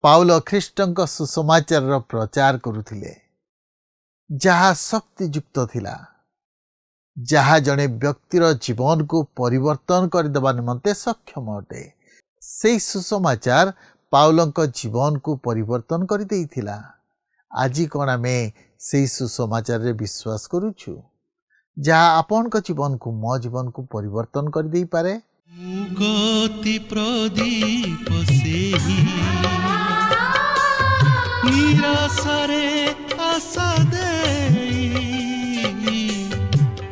Paul ଖ୍ରୀଷ୍ଟଙ୍କ ସୁସମାଚାରର ପ୍ରଚାର କରୁଥିଲେ, ଯାହା ଶକ୍ତିଯୁକ୍ତ ଥିଲା, ଯାହା ଜଣେ ବ୍ୟକ୍ତିର ଜୀବନକୁ ପରିବର୍ତ୍ତନ କରିଦେବା ନିମନ୍ତେ ସକ୍ଷମ ଅଟେ। ସେହି ସୁସମାଚାର ପାଉଲଙ୍କ ଜୀବନକୁ ପରିବର୍ତ୍ତନ କରିଦେଇଥିଲା। ଆଜି କ'ଣ ଆମେ ସେହି ସୁସମାଚାରରେ ବିଶ୍ୱାସ କରୁଛୁ, ଯାହା ଆପଣଙ୍କ ଜୀବନକୁ, ମୋ ଜୀବନକୁ ପରିବର୍ତ୍ତନ କରିଦେଇପାରେ? ମୁଗତି ପ୍ରଦୀପ ସେହି ନିରାଶାରେ ଆଶା ଦେଇ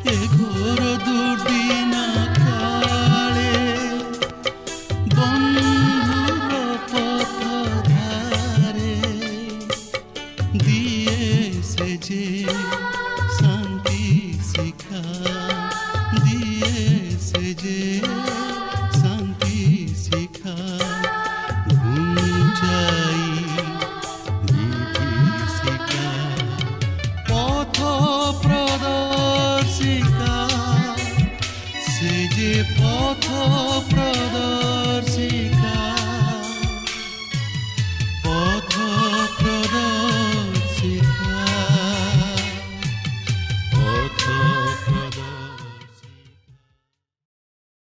ଏ ଘୋର ଦୁର୍ଦିନ କାଳେ ବନ୍ଧୁର ପଥଧାରେ ଦିଏ ସେ ଯେ ଶାନ୍ତି ଶିଖା, ଦିଏ ସେ ଯେ ଶାନ୍ତି ଶିଖା ଘୁଞ୍ଚାଇ ବିଭୀଷିକା ପଥ ପ୍ରଦର୍ଶିକା, ସେ ଯେ ପଥ ପ୍ରଦର୍ଶିକା, ପଥ ପ୍ରଦର୍ଶିକା, ପଥ ପ୍ରଦର୍ଶିକା।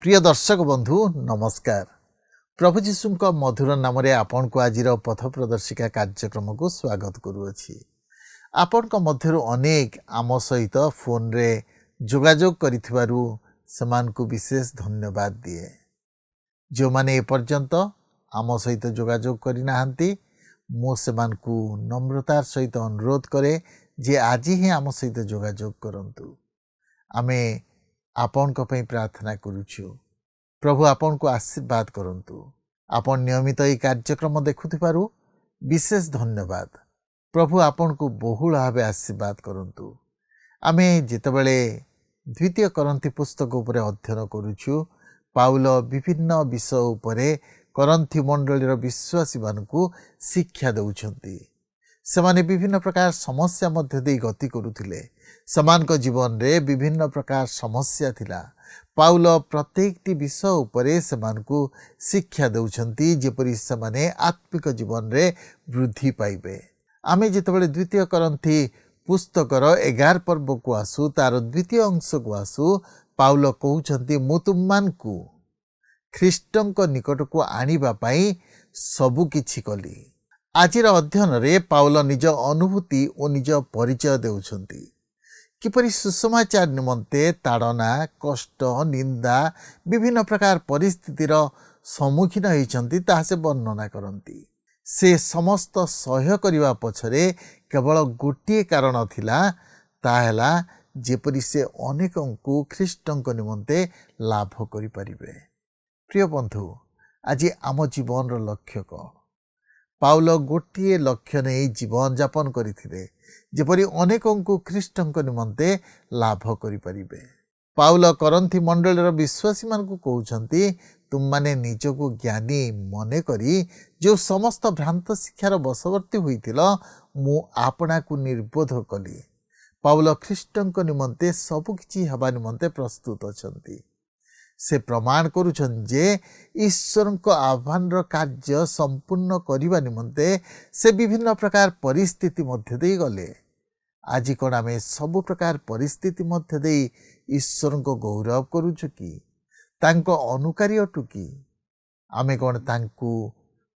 প্রিয় দর্শক বন্ধু নমস্কার। প্রভু যীশুଙ୍କ ମଧୁର ନାମରେ ଆପଣଙ୍କୁ ଆଜିର ପଥ ପ୍ରଦର୍ଶିକା କାର୍ଯ୍ୟକ୍ରମକୁ ସ୍ୱାଗତ କରୁଅଛି। ଆପଣଙ୍କ ମଧ୍ୟରୁ ଅନେକ ଆମ ସହିତ ଫୋନରେ ଯୋଗାଯୋଗ କରିଥିବାରୁ ସେମାନଙ୍କୁ ବିଶେଷ ଧନ୍ୟବାଦ ଦିଏ। ଯେଉଁମାନେ ଏପର୍ଯ୍ୟନ୍ତ ଆମ ସହିତ ଯୋଗାଯୋଗ କରିନାହାନ୍ତି, ମୁଁ ସେମାନଙ୍କୁ ନମ୍ରତାର ସହିତ ଅନୁରୋଧ କରେ ଯେ ଆଜି ହିଁ ଆମ ସହିତ ଯୋଗାଯୋଗ କରନ୍ତୁ। ଆମେ ଆପଣଙ୍କ ପାଇଁ ପ୍ରାର୍ଥନା କରୁଛୁ। ପ୍ରଭୁ ଆପଣଙ୍କୁ ଆଶୀର୍ବାଦ କରନ୍ତୁ। ଆପଣ ନିୟମିତ ଏହି କାର୍ଯ୍ୟକ୍ରମ ଦେଖୁଥିବାରୁ ବିଶେଷ ଧନ୍ୟବାଦ। ପ୍ରଭୁ ଆପଣଙ୍କୁ ବହୁଳ ଭାବେ ଆଶୀର୍ବାଦ କରନ୍ତୁ। ଆମେ ଯେତେବେଳେ ଦ୍ୱିତୀୟ କରନ୍ଥୀ ପୁସ୍ତକ ଉପରେ ଅଧ୍ୟୟନ କରୁଛୁ, ପାଉଲ ବିଭିନ୍ନ ବିଷୟ ଉପରେ କରନ୍ଥୀ ମଣ୍ଡଳୀର ବିଶ୍ୱାସୀମାନଙ୍କୁ ଶିକ୍ଷା ଦେଉଛନ୍ତି। ସେମାନେ ବିଭିନ୍ନ ପ୍ରକାର ସମସ୍ୟା ମଧ୍ୟ ଦେଇ ଗତି କରୁଥିଲେ। ସେମାନଙ୍କ ଜୀବନରେ ବିଭିନ୍ନ ପ୍ରକାର ସମସ୍ୟା ଥିଲା। ପାଉଲ ପ୍ରତ୍ୟେକଟି ବିଷୟ ଉପରେ ସେମାନଙ୍କୁ ଶିକ୍ଷା ଦେଉଛନ୍ତି, ଯେପରି ସେମାନେ ଆତ୍ମିକ ଜୀବନରେ ବୃଦ୍ଧି ପାଇବେ। ଆମେ ଯେତେବେଳେ ଦ୍ୱିତୀୟ କରନ୍ଥୀ ପୁସ୍ତକର 11 ପର୍ବକୁ ଆସୁ, ତାର ଦ୍ୱିତୀୟ ଅଂଶକୁ ଆସୁ, ପାଉଲ କହୁଛନ୍ତି, ମୁଁ ତୁମମାନଙ୍କୁ ଖ୍ରୀଷ୍ଟଙ୍କ ନିକଟକୁ ଆଣିବା ପାଇଁ ସବୁ କିଛି କଲି। ଆଜିର ଅଧ୍ୟୟନରେ ପାଉଲ ନିଜ ଅନୁଭୂତି ଓ ନିଜ ପରିଚୟ ଦେଉଛନ୍ତି। କିପରି ସୁସମାଚାର ନିମନ୍ତେ ତାଡ଼ନା, କଷ୍ଟ, ନିନ୍ଦା, ବିଭିନ୍ନ ପ୍ରକାର ପରିସ୍ଥିତିର ସମ୍ମୁଖୀନ ହୋଇଛନ୍ତି, ତାହା ସେ ବର୍ଣ୍ଣନା କରନ୍ତି। ସେ ସମସ୍ତ ସହ୍ୟ କରିବା ପଛରେ କେବଳ ଗୋଟିଏ କାରଣ ଥିଲା, ତାହା ହେଲା ଯେପରି ସେ ଅନେକଙ୍କୁ ଖ୍ରୀଷ୍ଟଙ୍କ ନିମନ୍ତେ ଲାଭ କରିପାରିବେ। ପ୍ରିୟ ବନ୍ଧୁ, ଆଜି ଆମ ଜୀବନର ଲକ୍ଷ୍ୟ କ'ଣ? ପାଉଲ ଗୋଟିଏ ଲକ୍ଷ୍ୟ ନେଇ ଜୀବନଯାପନ କରିଥିଲେ, ଯେପରି ଅନେକଙ୍କୁ ଖ୍ରୀଷ୍ଟଙ୍କ ନିମନ୍ତେ ଲାଭ କରିପାରିବେ। ପାଉଲ କରନ୍ଥୀ ମଣ୍ଡଳୀର ବିଶ୍ୱାସୀମାନଙ୍କୁ କହୁଛନ୍ତି, ତୁମମାନେ ନିଜକୁ ଜ୍ଞାନୀ ମନେ କରି ଯେଉଁ ସମସ୍ତ ଭ୍ରାନ୍ତ ଶିକ୍ଷାର ବଶବର୍ତ୍ତୀ ହୋଇଥିଲ, ମୁଁ ଆପଣାକୁ ନିର୍ବୋଧ କଲି। ପାଉଲ ଖ୍ରୀଷ୍ଟଙ୍କ ନିମନ୍ତେ ସବୁକିଛି ହେବା ନିମନ୍ତେ ପ୍ରସ୍ତୁତ ଅଛନ୍ତି। ସେ ପ୍ରମାଣ କରୁଛନ୍ତି ଯେ ଈଶ୍ୱରଙ୍କ ଆହ୍ୱାନର କାର୍ଯ୍ୟ ସମ୍ପୂର୍ଣ୍ଣ କରିବା ନିମନ୍ତେ ସେ ବିଭିନ୍ନ ପ୍ରକାର ପରିସ୍ଥିତି ମଧ୍ୟ ଦେଇ ଗଲେ। ଆଜି କ'ଣ ଆମେ ସବୁ ପ୍ରକାର ପରିସ୍ଥିତି ମଧ୍ୟ ଦେଇ ଈଶ୍ୱରଙ୍କ ଗୌରବ କରୁଛୁ କି? ତାଙ୍କ ଅନୁକାରୀ ଅଟୁ କି? ଆମେ କ'ଣ ତାଙ୍କୁ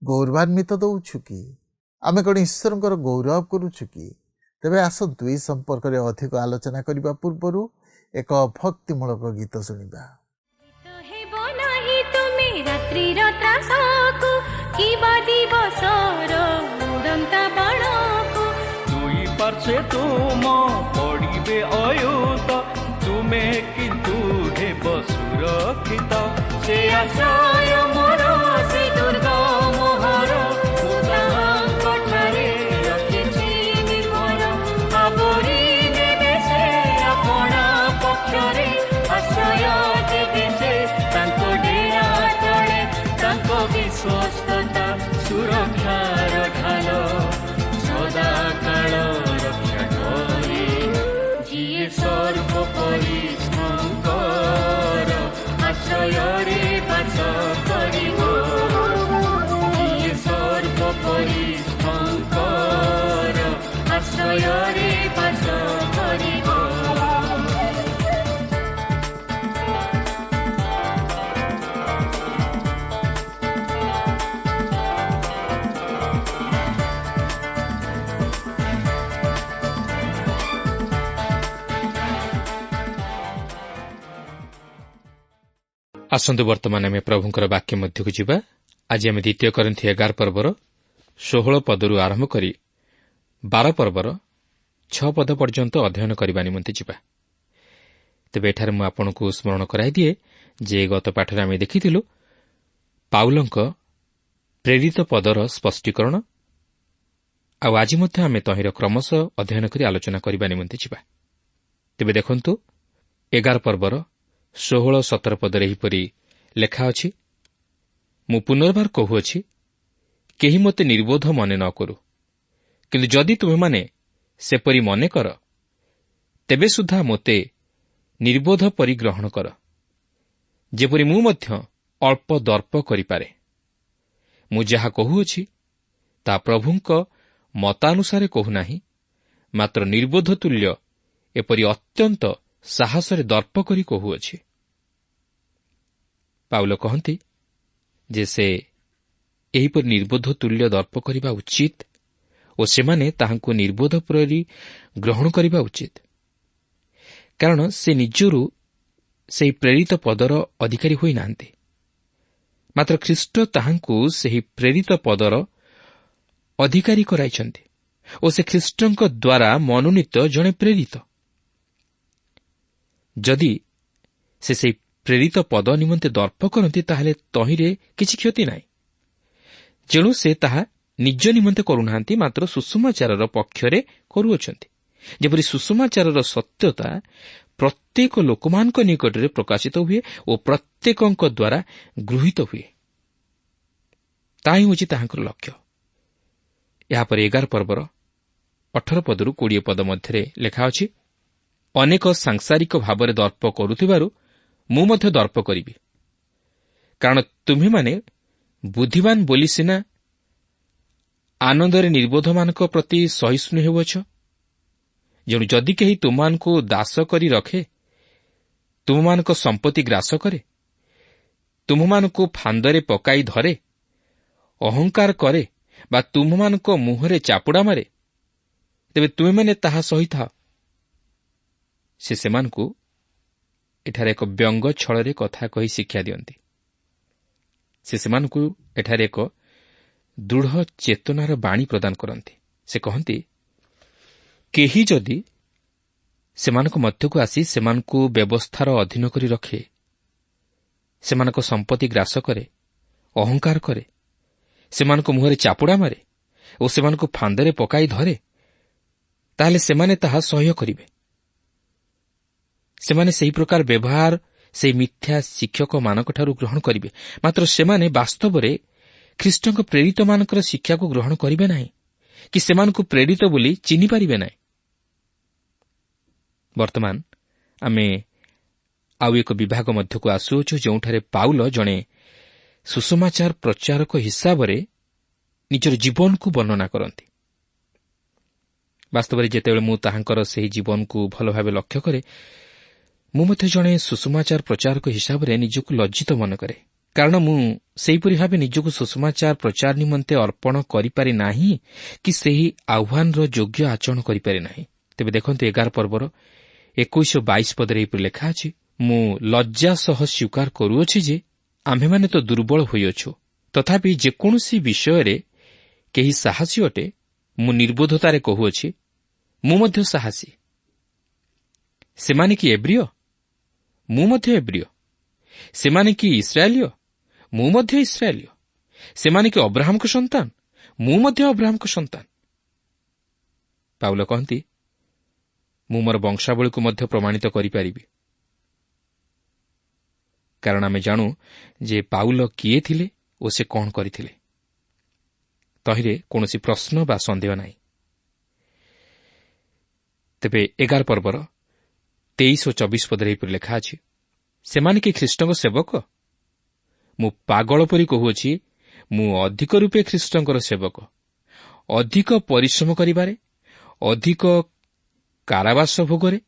ଗୌରବାନ୍ୱିତ ଦେଉଛୁ କି? ଆମେ କ'ଣ ଈଶ୍ୱରଙ୍କର ଗୌରବ କରୁଛୁ କି? ତେବେ ଆସନ୍ତୁ ଏହି ସମ୍ପର୍କରେ ଅଧିକ ଆଲୋଚନା କରିବା ପୂର୍ବରୁ ଏକ ଭକ୍ତିମୂଳକ ଗୀତ ଶୁଣିବା। ପାର୍ଶ୍ୱେ ତୁମ ପଡ଼ିବେ ଅୟୁତ, ତୁମେ କିନ୍ତୁ ହେବ ସୁରକ୍ଷିତ। ସେ ଆଶ୍ରୟ ମୋର, ସେ ଦୁର୍ଗ ମୋହର, ମୁଁ ତାହାଙ୍କଠାରେ ରଖିଛି ନିର୍ଭର। ଆବୋରି ଦେବେ ସେ ଆପଣା ପକ୍ଷରେ, ଆଶ୍ରୟ ଦେବେ ସେ ତାଙ୍କ ଡେରା ତଳେ। ତାଙ୍କ ବିଶ୍ୱସ୍ତତା ସୁରକ୍ଷାର ଢାଲ, ସଦାକାଳ ରକ୍ଷା କରେ। ଯିଏ ସର୍ବପରିଷ୍ଠଙ୍କର ଆଶ୍ରୟରେ ବାସ କରିବ, ଯିଏ ସର୍ବ ପରିଶଙ୍କର ଆଶ୍ରୟରେ ବାସ କରିବ। ଆସନ୍ତୁ ବର୍ତ୍ତମାନ ଆମେ ପ୍ରଭୁଙ୍କର ବାକ୍ୟ ମଧ୍ୟକୁ ଯିବା। ଆଜି ଆମେ 2 କରିନ୍ଥୀ 11 ପର୍ବର 16 ପଦରୁ ଆରମ୍ଭ କରି 12 ପର୍ବର 6 ପଦ ପର୍ଯ୍ୟନ୍ତ ଅଧ୍ୟୟନ କରିବା ନିମନ୍ତେ ଯିବା। ତେବେ ଏଠାରେ ମୁଁ ଆପଣଙ୍କୁ ସ୍ମରଣ କରାଇଦିଏ ଯେ ଗତ ପାଠରେ ଆମେ ଦେଖିଥିଲୁ ପାଉଲଙ୍କ ପ୍ରେରିତ ପଦର ସ୍ପଷ୍ଟୀକରଣ, ଆଉ ଆଜି ମଧ୍ୟ ଆମେ ତହିଁର କ୍ରମଶଃ ଅଧ୍ୟୟନ କରି ଆଲୋଚନା କରିବା ନିମନ୍ତେ ଯିବା। ତେବେ ଦେଖନ୍ତୁ 11 ପର୍ବର 16-17 ପଦରେ ଏହିପରି ଲେଖା ଅଛି, ମୁଁ ପୁନର୍ବାର କହୁଅଛି, କେହି ମୋତେ ନିର୍ବୋଧ ମନେ ନ କରୁ। କିନ୍ତୁ ଯଦି ତୁମେମାନେ ସେପରି ମନେ କର, ତେବେ ସୁଦ୍ଧା ମୋତେ ନିର୍ବୋଧ ପରି ଗ୍ରହଣ କର, ଯେପରି ମୁଁ ମଧ୍ୟ ଅଳ୍ପ ଦର୍ପ କରିପାରେ। ମୁଁ ଯାହା କହୁଅଛି ତାହା ପ୍ରଭୁଙ୍କ ମତାନୁସାରେ କହୁନାହିଁ, ମାତ୍ର ନିର୍ବୋଧ ତୁଲ୍ୟ ଏପରି ଅତ୍ୟନ୍ତ ସାହସରେ ଦର୍ପ କରି କହୁଅଛି। ପାଉଲ କହନ୍ତି ଯେ ସେ ଏହିପରି ନିର୍ବୋଧ ତୁଲ୍ୟ ଦର୍ପ କରିବା ଉଚିତ ଓ ସେମାନେ ତାହାଙ୍କୁ ନିର୍ବୋଧ ପରି ଗ୍ରହଣ କରିବା ଉଚିତ, କାରଣ ସେ ନିଜରୁ ସେହି ପ୍ରେରିତ ପଦର ଅଧିକାରୀ ହୋଇନାହାନ୍ତି, ମାତ୍ର ଖ୍ରୀଷ୍ଟ ତାହାଙ୍କୁ ସେହି ପ୍ରେରିତ ପଦର ଅଧିକାରୀ କରାଇଛନ୍ତି ଓ ସେ ଖ୍ରୀଷ୍ଟଙ୍କ ଦ୍ୱାରା ମନୋନୀତ ଜଣେ ପ୍ରେରିତ। ଯଦି ସେ ସେହି ପ୍ରେରିତ ପଦ ନିମନ୍ତେ ଦର୍ପ କରନ୍ତି, ତାହେଲେ ତହିଁରେ କିଛି କ୍ଷତି ନାହିଁ। ଯେଣୁ ସେ ତାହା ନିଜ ନିମନ୍ତେ କରୁନାହାନ୍ତି, ମାତ୍ର ସୁଷମାଚାରର ପକ୍ଷରେ କରୁଅଛନ୍ତି, ଯେପରି ସୁଷମାଚାରର ସତ୍ୟତା ପ୍ରତ୍ୟେକ ଲୋକମାନଙ୍କ ନିକଟରେ ପ୍ରକାଶିତ ହୁଏ ଓ ପ୍ରତ୍ୟେକଙ୍କ ଦ୍ୱାରା ଗୃହୀତ ହୁଏ। ତାହା ହିଁ ହେଉଛି ତାହାଙ୍କର ଲକ୍ଷ୍ୟ। ଏହାପରେ 11 ପର୍ବର 18 ପଦରୁ 20 ପଦ ମଧ୍ୟରେ ଲେଖା ଅଛି, ଅନେକ ସାଂସାରିକ ଭାବରେ ଦର୍ପ କରୁଥିବାରୁ ମୁଁ ମଧ୍ୟ ଦର୍ପ କରିବି, କାରଣ ତୁମ୍ଭେମାନେ ବୁଦ୍ଧିମାନ ବୋଲି ସିନା ଆନନ୍ଦରେ ନିର୍ବୋଧମାନଙ୍କ ପ୍ରତି ସହିଷ୍ଣୁ ହେଉଅଛ। ଯେଣୁ ଯଦି କେହି ତୁମମାନଙ୍କୁ ଦାସ କରି ରଖେ, ତୁମମାନଙ୍କ ସମ୍ପତ୍ତି ଗ୍ରାସ କରେ, ତୁମମାନଙ୍କୁ ଫାନ୍ଦରେ ପକାଇ ଧରେ, ଅହଙ୍କାର କରେ ବା ତୁମମାନଙ୍କ ମୁହଁରେ ଚାପୁଡ଼ା ମାରେ, ତେବେ ତୁମେମାନେ ତାହା ସହିଥାଅ। ସେ ସେମାନଙ୍କୁ ଏଠାରେ ଏକ ବ୍ୟଙ୍ଗ ଛଳରେ କଥା କହି ଶିକ୍ଷା ଦିଅନ୍ତି। ସେ ସେମାନଙ୍କୁ ଏଠାରେ ଏକ ଦୃଢ଼ ଚେତନାର ବାଣୀ ପ୍ରଦାନ କରନ୍ତି। ସେ କହନ୍ତି, କେହି ଯଦି ସେମାନଙ୍କ ମଧ୍ୟକୁ ଆସି ସେମାନଙ୍କୁ ବ୍ୟବସ୍ଥାର ଅଧୀନ କରି ରଖେ, ସେମାନଙ୍କ ସମ୍ପତ୍ତି ଗ୍ରାସ କରେ, ଅହଙ୍କାର କରେ, ସେମାନଙ୍କ ମୁହଁରେ ଚାପୁଡ଼ା ମାରେ ଓ ସେମାନଙ୍କୁ ଫାନ୍ଦରେ ପକାଇ ଧରେ, ତାହେଲେ ସେମାନେ ତାହା ସହ୍ୟ କରିବେ। ସେମାନେ ସେହି ପ୍ରକାର ବ୍ୟବହାର ସେହି ମିଥ୍ୟା ଶିକ୍ଷକମାନଙ୍କଠାରୁ ଗ୍ରହଣ କରିବେ, ମାତ୍ର ସେମାନେ ବାସ୍ତବରେ ଖ୍ରୀଷ୍ଟଙ୍କ ପ୍ରେରିତମାନଙ୍କର ଶିକ୍ଷାକୁ ଗ୍ରହଣ କରିବେ ନାହିଁ କି ସେମାନଙ୍କୁ ପ୍ରେରିତ ବୋଲି ଚିହ୍ନିପାରିବେ ନାହିଁ। ବର୍ତ୍ତମାନ ଆମେ ଆଉ ଏକ ବିଭାଗ ମଧ୍ୟକୁ ଆସୁଅଛୁ, ଯେଉଁଠାରେ ପାଉଲ ଜଣେ ସୁସମାଚାର ପ୍ରଚାରକ ହିସାବରେ ନିଜର ଜୀବନକୁ ବର୍ଣ୍ଣନା କରନ୍ତି। ବାସ୍ତବରେ ଯେତେବେଳେ ମୁଁ ତାହାଙ୍କର ସେହି ଜୀବନକୁ ଭଲ ଭାବେ ଲକ୍ଷ୍ୟ କରେ, ମୁଁ ମଧ୍ୟ ଜଣେ ସୁସମାଚାର ପ୍ରଚାରକ ହିସାବରେ ନିଜକୁ ଲଜ୍ଜିତ ମନେ କରେ, କାରଣ ମୁଁ ସେହିପରି ଭାବେ ନିଜକୁ ସୁସମାଚାର ପ୍ରଚାର ନିମନ୍ତେ ଅର୍ପଣ କରିପାରି ନାହିଁ କି ସେହି ଆହ୍ୱାନର ଯୋଗ୍ୟ ଆଚରଣ କରିପାରି ନାହିଁ। ତେବେ ଦେଖନ୍ତୁ 11 ପର୍ବର 21-22 ପଦରେ ଏହିପରି ଲେଖା ଅଛି, ମୁଁ ଲଜ୍ଜା ସହ ସ୍ୱୀକାର କରୁଅଛି ଯେ ଆମ୍ଭେମାନେ ତ ଦୁର୍ବଳ ହୋଇଅଛୁ, ତଥାପି ଯେକୌଣସି ବିଷୟରେ କେହି ସାହସୀ ଅଟେ, ମୁଁ ନିର୍ବୋଧତାରେ କହୁଅଛି, ମୁଁ ମଧ୍ୟ ସାହସୀ। ସେମାନେ କି ଏବ୍ରିୟ? ମୁଁ ମଧ୍ୟ ଏବ୍ରିୟ। ସେମାନେ କି ଇସ୍ରାଏଲୀୟ? ମୁଁ ମଧ୍ୟ ଇସ୍ରାଏଲୀୟ। ସେମାନେ କି ଅବ୍ରାହମଙ୍କ ସନ୍ତାନ? ମୁଁ ମଧ୍ୟ ଅବ୍ରାହମଙ୍କ ସନ୍ତାନ। ପାଉଲ କହନ୍ତି, ମୁଁ ମୋର ବଂଶାବଳୀକୁ ମଧ୍ୟ ପ୍ରମାଣିତ କରିପାରିବି, କାରଣ ଆମେ ଜାଣୁ ଯେ ପାଉଲ କିଏ ଥିଲେ ଓ ସେ କ'ଣ କରିଥିଲେ। ତହିଁରେ କୌଣସି ପ୍ରଶ୍ନ ବା ସନ୍ଦେହ ନାହିଁ। ତେବେ 11 ପର୍ବର 23 ଓ 24 ପଦରେ ଏହିପରି ଲେଖା ଅଛି, ସେମାନେ କି ଖ୍ରୀଷ୍ଟଙ୍କ ସେବକ? ମୁଁ ପାଗଳ ପରି କହୁଅଛି, ମୁଁ ଅଧିକ ରୂପେ ଖ୍ରୀଷ୍ଟଙ୍କର ସେବକ, ଅଧିକ ପରିଶ୍ରମ କରିବାରେ, ଅଧିକ କାରାବାସ ଭୋଗରେ,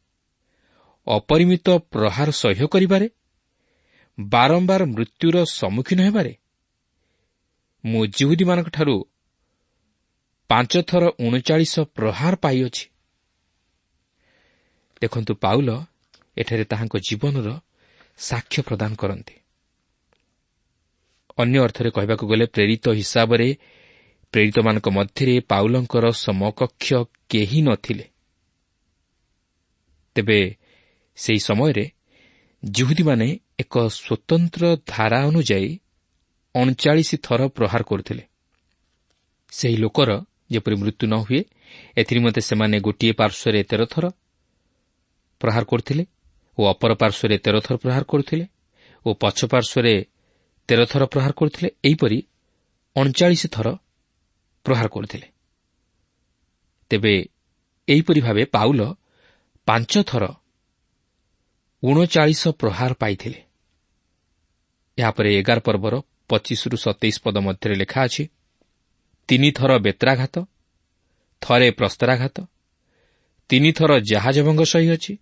ଅପରିମିତ ପ୍ରହାର ସହ୍ୟ କରିବାରେ, ବାରମ୍ବାର ମୃତ୍ୟୁର ସମ୍ମୁଖୀନ ହେବାରେ ମୁଁ ଯିହୁଦୀମାନଙ୍କଠାରୁ 5 ଥର 39 ପ୍ରହାର ପାଇଅଛି। ଦେଖନ୍ତୁ, ପାଉଲ ଏଠାରେ ତାହାଙ୍କ ଜୀବନର ସାକ୍ଷ୍ୟ ପ୍ରଦାନ କରନ୍ତି। ଅନ୍ୟ ଅର୍ଥରେ କହିବାକୁ ଗଲେ ପ୍ରେରିତ ହିସାବରେ ପ୍ରେରିତମାନଙ୍କ ମଧ୍ୟରେ ପାଉଲଙ୍କର ସମକକ୍ଷ କେହି ନଥିଲେ। ତେବେ ସେହି ସମୟରେ ଯିହୁଦୀମାନେ ଏକ ସ୍ୱତନ୍ତ୍ର ଧାରା ଅନୁଯାୟୀ 39 ଥର ପ୍ରହାର କରୁଥିଲେ। ସେହି ଲୋକର ଯେପରି ମୃତ୍ୟୁ ନ ହୁଏ ଏଥିନିମନ୍ତେ ସେମାନେ ଗୋଟିଏ ପାର୍ଶ୍ୱରେ 13 ଥର ପ୍ରହାର କରୁଥିଲେ ଓ ଅପର ପାର୍ଶ୍ୱରେ 13 ଥର ପ୍ରହାର କରୁଥିଲେ ଓ ପଛ ପାର୍ଶ୍ୱରେ 13 ଥର ପ୍ରହାର କରୁଥିଲେ। ଏହିପରି 39 ଥର ପ୍ରହାର କରୁଥିଲେ। ତେବେ ଏହିପରି ଭାବେ ପାଉଲ 5 ଥର 39 ପ୍ରହାର ପାଇଥିଲେ। ଏହାପରେ 11 ପର୍ବର 25-27 ପଦ ମଧ୍ୟରେ ଲେଖା ଅଛି, 3 ଥର ବେତ୍ରାଘାତ, ଥରେ ପ୍ରସ୍ତରାଘାତ, 3 ଥର ଜାହାଜ ଭଙ୍ଗ ସହିଅଛି,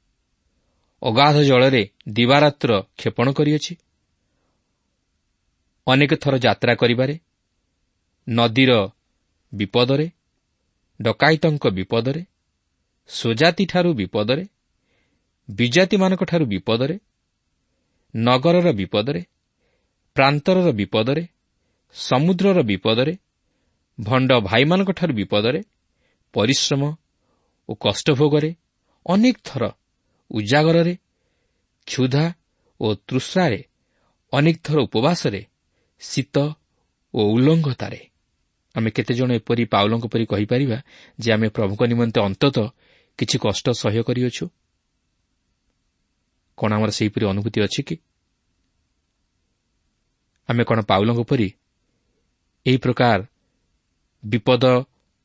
ଅଗାଧ ଜଳରେ ଦିବାରାତ୍ର କ୍ଷେପଣ କରିଅଛି, ଅନେକ ଥର ଯାତ୍ରା କରିବାରେ, ନଦୀର ବିପଦରେ, ଡକାୟତଙ୍କ ବିପଦରେ, ସ୍ୱଜାତିଠାରୁ ବିପଦରେ, ବିଜାତିମାନଙ୍କଠାରୁ ବିପଦରେ, ନଗରର ବିପଦରେ, ପ୍ରାନ୍ତରର ବିପଦରେ, ସମୁଦ୍ରର ବିପଦରେ, ଭଣ୍ଡ ଭାଇମାନଙ୍କଠାରୁ ବିପଦରେ, ପରିଶ୍ରମ ଓ କଷ୍ଟଭୋଗରେ, ଅନେକ ଥର ଉଜାଗରରେ, କ୍ଷୁଧା ଓ ତୃଷ୍ଣାରେ, ଅନେକ ଥର ଉପବାସରେ, ଶୀତ ଓ ଉଲ୍ଲଙ୍ଘତାରେ। ଆମେ କେତେଜଣ ଏପରି ପାଉଲଙ୍କ ପରି କହିପାରିବା ଯେ ଆମେ ପ୍ରଭୁଙ୍କ ନିମନ୍ତେ ଅନ୍ତତଃ କିଛି କଷ୍ଟ ସହ୍ୟ କରିଅଛୁ? କ'ଣ ଆମର ସେହିପରି ଅନୁଭୂତି ଅଛି କି? ଆମେ କ'ଣ ପାଉଲଙ୍କ ପରି ଏହି ପ୍ରକାର ବିପଦ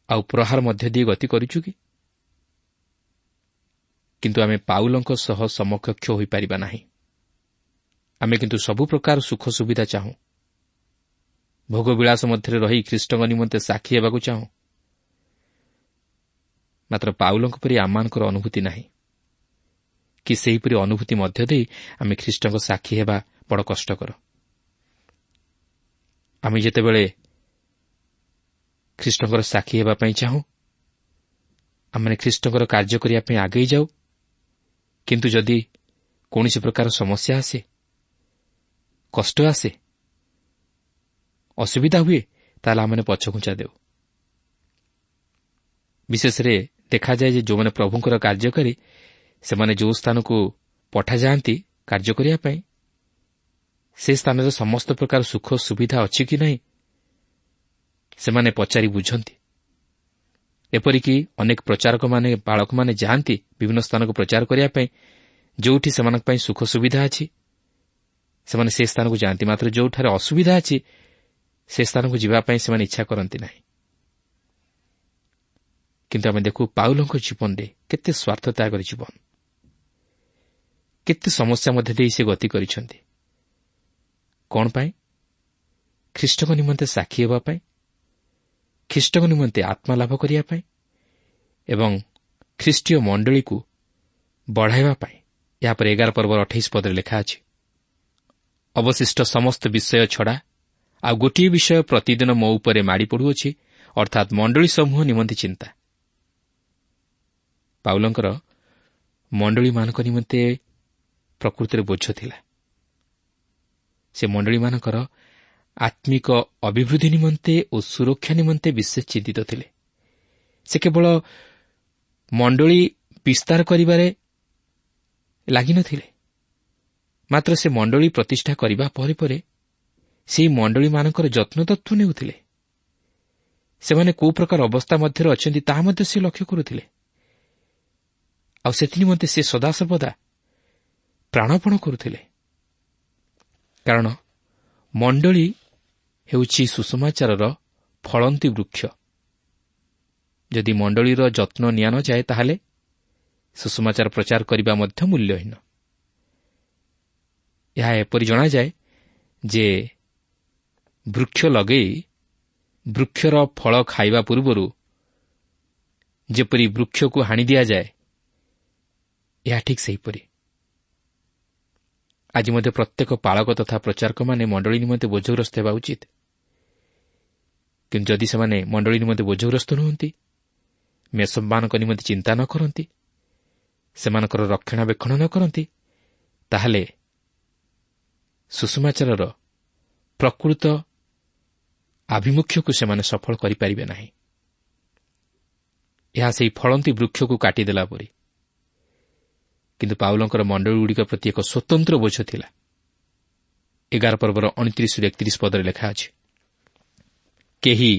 ଆଉ ପ୍ରହାର ମଧ୍ୟ ଦେଇ ଗତି କରିଛୁ କି? କିନ୍ତୁ ଆମେ ପାଉଲଙ୍କ ସହ ସମକକ୍ଷ ହୋଇପାରିବା ନାହିଁ। ଆମେ କିନ୍ତୁ ସବୁ ପ୍ରକାର ସୁଖ ସୁବିଧା ଚାହୁଁ, ଭୋଗବିଳାସ ମଧ୍ୟରେ ରହି ଖ୍ରୀଷ୍ଟଙ୍କ ନିମନ୍ତେ ସାକ୍ଷୀ ହେବାକୁ ଚାହୁଁ। ମାତ୍ର ପାଉଲଙ୍କ ପରି ଆମମାନଙ୍କର ଅନୁଭୂତି ନାହିଁ କି ସେହିପରି ଅନୁଭୂତି ମଧ୍ୟ ଦେଇ ଆମେ ଖ୍ରୀଷ୍ଟଙ୍କ ସାକ୍ଷୀ ହେବା ବଡ଼ କଷ୍ଟକର। ଆମେ ଯେତେବେଳେ ଖ୍ରୀଷ୍ଟଙ୍କର ସାକ୍ଷୀ ହେବା ପାଇଁ ଚାହୁଁ, ଆମେ ଖ୍ରୀଷ୍ଟଙ୍କର କାର୍ଯ୍ୟ କରିବା ପାଇଁ ଆଗେଇ ଯାଉ, କିନ୍ତୁ ଯଦି କୌଣସି ପ୍ରକାର ସମସ୍ୟା ଆସେ, କଷ୍ଟ ଆସେ, ଅସୁବିଧା ହୁଏ, ତାହେଲେ ଆମେ ପଛଘୁଞ୍ଚା ଦେଉ। ବିଶେଷରେ ଦେଖାଯାଏ ଯେ ଯେଉଁମାନେ ପ୍ରଭୁଙ୍କର କାର୍ଯ୍ୟକାରୀ, ସେମାନେ ଯେଉଁ ସ୍ଥାନକୁ ପଠାଯାଆନ୍ତି କାର୍ଯ୍ୟ କରିବା ପାଇଁ, ସେ ସ୍ଥାନରେ ସମସ୍ତ ପ୍ରକାର ସୁଖ ସୁବିଧା ଅଛି କି ନାହିଁ ସେମାନେ ପଚାରି ବୁଝନ୍ତି। ଏପରିକି ଅନେକ ପ୍ରଚାରକମାନେ, ବାଳକମାନେ ଯାଆନ୍ତି ବିଭିନ୍ନ ସ୍ଥାନକୁ ପ୍ରଚାର କରିବା ପାଇଁ, ଯେଉଁଠି ସେମାନଙ୍କ ପାଇଁ ସୁଖ ସୁବିଧା ଅଛି ସେମାନେ ସେ ସ୍ଥାନକୁ ଯାଆନ୍ତି, ମାତ୍ର ଯେଉଁଠାରେ ଅସୁବିଧା ଅଛି ସେ ସ୍ଥାନକୁ ଯିବା ପାଇଁ ସେମାନେ ଇଚ୍ଛା କରନ୍ତି ନାହିଁ। କିନ୍ତୁ ଆମେ ଦେଖୁ ପାଉଲଙ୍କ ଜୀବନରେ କେତେ ସ୍ୱାର୍ଥତ୍ୟାଗର ଜୀବନ, କେତେ ସମସ୍ୟା ମଧ୍ୟ ଦେଇ ସେ ଗତି କରିଛନ୍ତି। କ'ଣ ପାଇଁ? ଖ୍ରୀଷ୍ଟଙ୍କ ନିମନ୍ତେ ସାକ୍ଷୀ ହେବା ପାଇଁ, ଖ୍ରୀଷ୍ଟଙ୍କ ନିମନ୍ତେ ଆତ୍ମା ଲାଭ କରିବା ପାଇଁ ଏବଂ ଖ୍ରୀଷ୍ଟୀୟ ମଣ୍ଡଳୀକୁ ବଢ଼ାଇବା ପାଇଁ। ଏହାପରେ 11 ପର୍ବର 28 ପଦରେ ଲେଖା ଅଛି, ଅବଶିଷ୍ଟ ସମସ୍ତ ବିଷୟ ଛଡ଼ା ଆଉ ଗୋଟିଏ ବିଷୟ ପ୍ରତିଦିନ ମୋ ଉପରେ ମାଡ଼ି ପଡ଼ୁଅଛି, ଅର୍ଥାତ୍ ମଣ୍ଡଳୀ ସମୂହ ନିମନ୍ତେ ଚିନ୍ତା। ପାଉଲଙ୍କର ମଣ୍ଡଳୀମାନଙ୍କ ନିମନ୍ତେ ପ୍ରକୃତିରେ ବୋଝ ଥିଲା। ସେ ମଣ୍ଡଳୀମାନଙ୍କର ଆତ୍ମିକ ଅଭିବୃଦ୍ଧି ନିମନ୍ତେ ଓ ସୁରକ୍ଷା ନିମନ୍ତେ ବିଶେଷ ଚିନ୍ତିତ ଥିଲେ। ସେ କେବଳ ମଣ୍ଡଳୀ ବିସ୍ତାର କରିବାରେ ଲାଗିନଥିଲେ, ମାତ୍ର ସେ ମଣ୍ଡଳୀ ପ୍ରତିଷ୍ଠା କରିବା ପରେ ପରେ ସେହି ମଣ୍ଡଳୀମାନଙ୍କର ଯତ୍ନତତ୍ତ୍ୱ ନେଉଥିଲେ। ସେମାନେ କେଉଁ ପ୍ରକାର ଅବସ୍ଥା ମଧ୍ୟରେ ଅଛନ୍ତି ତାହା ମଧ୍ୟ ସେ ଲକ୍ଷ୍ୟ କରୁଥିଲେ। ଆଉ ସେଥିନିମନ୍ତେ ସେ ସଦାସର୍ବଦା ପ୍ରାଣପଣ କରୁଥିଲେ। କାରଣ ମଣ୍ଡଳୀ ହେଉଛି ସୁସମାଚାରର ଫଳନ୍ତି ବୃକ୍ଷ। ଯଦି ମଣ୍ଡଳୀର ଯତ୍ନ ନିଆ ନ ଯାଏ ତାହେଲେ ସୁସମାଚାର ପ୍ରଚାର କରିବା ମଧ୍ୟ ମୂଲ୍ୟହୀନ। ଏହା ଏପରି ଜଣାଯାଏ ଯେ ବୃକ୍ଷ ଲଗାଇ ବୃକ୍ଷର ଫଳ ଖାଇବା ପୂର୍ବରୁ ଯେପରି ବୃକ୍ଷକୁ ହାଣି ଦିଆଯାଏ, ଏହା ଠିକ୍ ସେହିପରି ଆଜି ମଧ୍ୟ ପ୍ରତ୍ୟେକ ପାଳକ ତଥା ପ୍ରଚାରକମାନେ ମଣ୍ଡଳୀ ନିମନ୍ତେ ବୋଝଗ୍ରସ୍ତ ହେବା ଉଚିତ। କିନ୍ତୁ ଯଦି ସେମାନେ ମଣ୍ଡଳୀ ନିମନ୍ତେ ବୋଝଗ୍ରସ୍ତ ନୁହନ୍ତି, ମେଷମାନଙ୍କ ନିମନ୍ତେ ଚିନ୍ତା ନ କରନ୍ତି, ସେମାନଙ୍କର ରକ୍ଷଣାବେକ୍ଷଣ ନ କରନ୍ତି, ତାହେଲେ ସୁଷମାଚାରର ପ୍ରକୃତ ଆଭିମୁଖ୍ୟକୁ ସେମାନେ ସଫଳ କରିପାରିବେ ନାହିଁ। ଏହା ସେହି ଫଳନ୍ତି ବୃକ୍ଷକୁ କାଟିଦେଲା ପରି। କିନ୍ତୁ ପାଉଲଙ୍କର ମଣ୍ଡଳୀଗୁଡ଼ିକ ପ୍ରତି ଏକ ସ୍ୱତନ୍ତ୍ର ବୋଝ ଥିଲା। 11 ପର୍ବର 29-31 ପଦରେ ଲେଖା ଅଛି, କେହି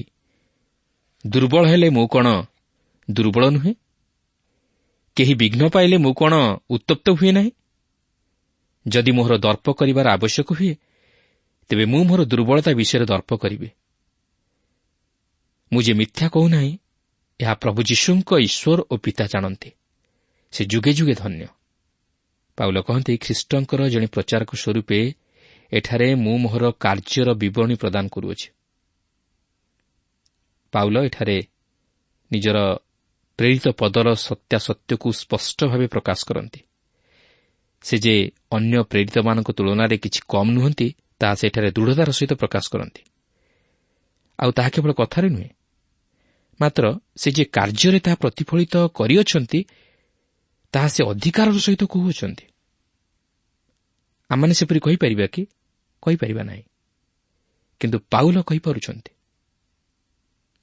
ଦୁର୍ବଳ ହେଲେ ମୁଁ କ'ଣ ଦୁର୍ବଳ ନୁହେଁ? କେହି ବିଘ୍ନ ପାଇଲେ ମୁଁ କ'ଣ ଉତ୍ତପ୍ତ ହୁଏ ନାହିଁ? ଯଦି ମୋହର ଦର୍ପ କରିବାର ଆବଶ୍ୟକ ହୁଏ, ତେବେ ମୁଁ ମୋର ଦୁର୍ବଳତା ବିଷୟରେ ଦର୍ପ କରିବି। ମୁଁ ଯେ ମିଥ୍ୟା କହୁନାହିଁ, ଏହା ପ୍ରଭୁ ଯୀଶୁଙ୍କ ଈଶ୍ୱର ଓ ପିତା ଜାଣନ୍ତି। ସେ ଯୁଗେ ଯୁଗେ ଧନ୍ୟ। ପାଉଲ କହନ୍ତି, ଖ୍ରୀଷ୍ଟଙ୍କର ଜଣେ ପ୍ରଚାରକ ସ୍ୱରୂପେ ଏଠାରେ ମୁଁ ମୋହର କାର୍ଯ୍ୟର ବିବରଣୀ ପ୍ରଦାନ କରୁଅଛି। ପାଉଲ ଏଠାରେ ନିଜର ପ୍ରେରିତ ପଦର ସତ୍ୟାସତ୍ୟକୁ ସ୍ପଷ୍ଟ ଭାବେ ପ୍ରକାଶ କରନ୍ତି। ସେ ଯେ ଅନ୍ୟ ପ୍ରେରିତମାନଙ୍କ ତୁଳନାରେ କିଛି କମ୍ ନୁହନ୍ତି, ତାହା ସେଠାରେ ଦୃଢ଼ତାର ସହିତ ପ୍ରକାଶ କରନ୍ତି। ଆଉ ତାହା କେବଳ କଥାରେ ନୁହେଁ, ମାତ୍ର ସେ ଯେ କାର୍ଯ୍ୟରେ ତାହା ପ୍ରତିଫଳିତ କରିଅଛନ୍ତି, ତାହା ସେ ଅଧିକାରର ସହିତ କହୁଅଛନ୍ତି। ଆମମାନେ ସେପରି କହିପାରିବା କି? କହିପାରିବା ନାହିଁ। କିନ୍ତୁ ପାଉଲ କହିପାରୁଛନ୍ତି,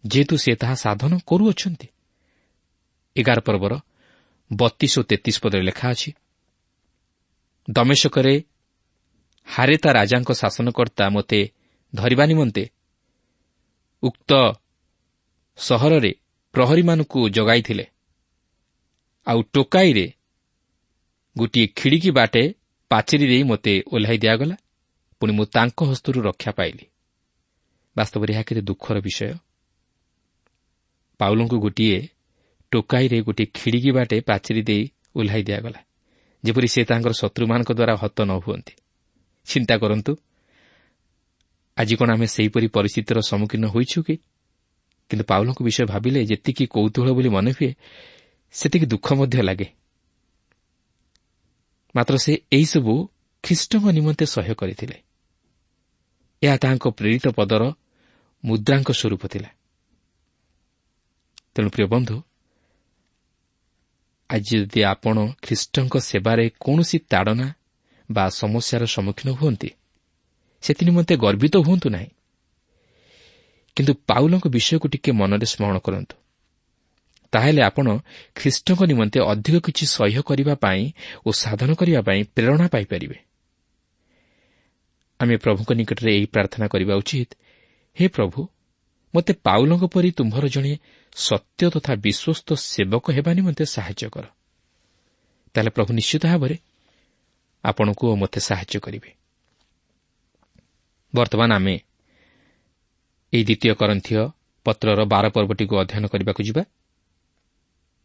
ଯେହେତୁ ସେ ତାହା ସାଧନ କରୁଅଛନ୍ତି। 11 ପର୍ବର 32 ଓ 33 ପଦରେ ଲେଖା ଅଛି, ଦମେଶକରେ ହାରେତା ରାଜାଙ୍କ ଶାସନକର୍ତ୍ତା ମୋତେ ଧରିବା ନିମନ୍ତେ ଉକ୍ତ ସହରରେ ପ୍ରହରୀମାନଙ୍କୁ ଜଗାଇଥିଲେ। ଆଉ ଟୋକାଇରେ ଗୋଟିଏ ଖିଡ଼ିକି ବାଟେ ପାଚେରୀ ଦେଇ ମୋତେ ଓହ୍ଲାଇ ଦିଆଗଲା। ପୁଣି ମୁଁ ତାଙ୍କ ହସ୍ତରୁ ରକ୍ଷା ପାଇଲି। ବାସ୍ତବରେ ଏହା କେତେ ଦୁଃଖର ବିଷୟ। ପାଉଲଙ୍କୁ ଗୋଟିଏ ଟୋକାଇରେ ଗୋଟିଏ ଖିଡ଼ିକି ବାଟେ ପାଚେରୀ ଦେଇ ଓହ୍ଲାଇ ଦିଆଗଲା, ଯେପରି ସେ ତାଙ୍କର ଶତ୍ରୁମାନଙ୍କ ଦ୍ୱାରା ହତ ନ ହୁଅନ୍ତି। ଚିନ୍ତା କରନ୍ତୁ, ଆଜି କ'ଣ ଆମେ ସେହିପରି ପରିସ୍ଥିତିର ସମ୍ମୁଖୀନ ହୋଇଛୁ କି? କିନ୍ତୁ ପାଉଲଙ୍କ ବିଷୟ ଭାବିଲେ ଯେତିକି କୌତୁହଳ ବୋଲି ମନେ ହୁଏ, ସେତିକି ଦୁଃଖ ମଧ୍ୟ ଲାଗେ। ମାତ୍ର ସେ ଏହିସବୁ ଖ୍ରୀଷ୍ଟଙ୍କ ନିମନ୍ତେ ସହ୍ୟ କରିଥିଲେ। ଏହା ତାହାଙ୍କ ପ୍ରେରିତ ପଦର ମୁଦ୍ରାଙ୍କ ସ୍ୱରୂପ ଥିଲା। ତେଣୁ ପ୍ରିୟ ବନ୍ଧୁ, ଆଜି ଯଦି ଆପଣ ଖ୍ରୀଷ୍ଟଙ୍କ ସେବାରେ କୌଣସି ତାଡ଼ନା ବା ସମସ୍ୟାର ସମ୍ମୁଖୀନ ହୁଅନ୍ତି, ସେଥି ନିମନ୍ତେ ଗର୍ବିତ ହୁଅନ୍ତୁ ନାହିଁ। କିନ୍ତୁ ପାଉଲଙ୍କ ବିଷୟକୁ ଟିକେ ମନରେ ସ୍ମରଣ କରନ୍ତୁ। ତାହେଲେ ଆପଣ ଖ୍ରୀଷ୍ଟଙ୍କ ନିମନ୍ତେ ଅଧିକ କିଛି ସହ୍ୟ କରିବା ପାଇଁ ଓ ସାଧନ କରିବା ପାଇଁ ପ୍ରେରଣା ପାଇପାରିବେ। ଆମେ ପ୍ରଭୁଙ୍କ ନିକଟରେ ଏହି ପ୍ରାର୍ଥନା କରିବା ଉଚିତ, ହେ ପ୍ରଭୁ, ମୋତେ ପାଉଲଙ୍କ ପରି ତୁମ୍ଭର ଜଣେ ସତ୍ୟ ତଥା ବିଶ୍ୱସ୍ତ ସେବକ ହେବା ନିମନ୍ତେ ସାହାଯ୍ୟ କର। ତାହେଲେ ପ୍ରଭୁ ନିଶ୍ଚିତ ଭାବରେ ଆପଣଙ୍କୁ ଓ ମୋତେ ସାହାଯ୍ୟ କରିବେ। ବର୍ତ୍ତମାନ ଆମେ ଏହି 2 କରିନ୍ଥୀୟ ପତ୍ରର 12 ପର୍ବଟିକୁ ଅଧ୍ୟୟନ କରିବାକୁ ଯିବା।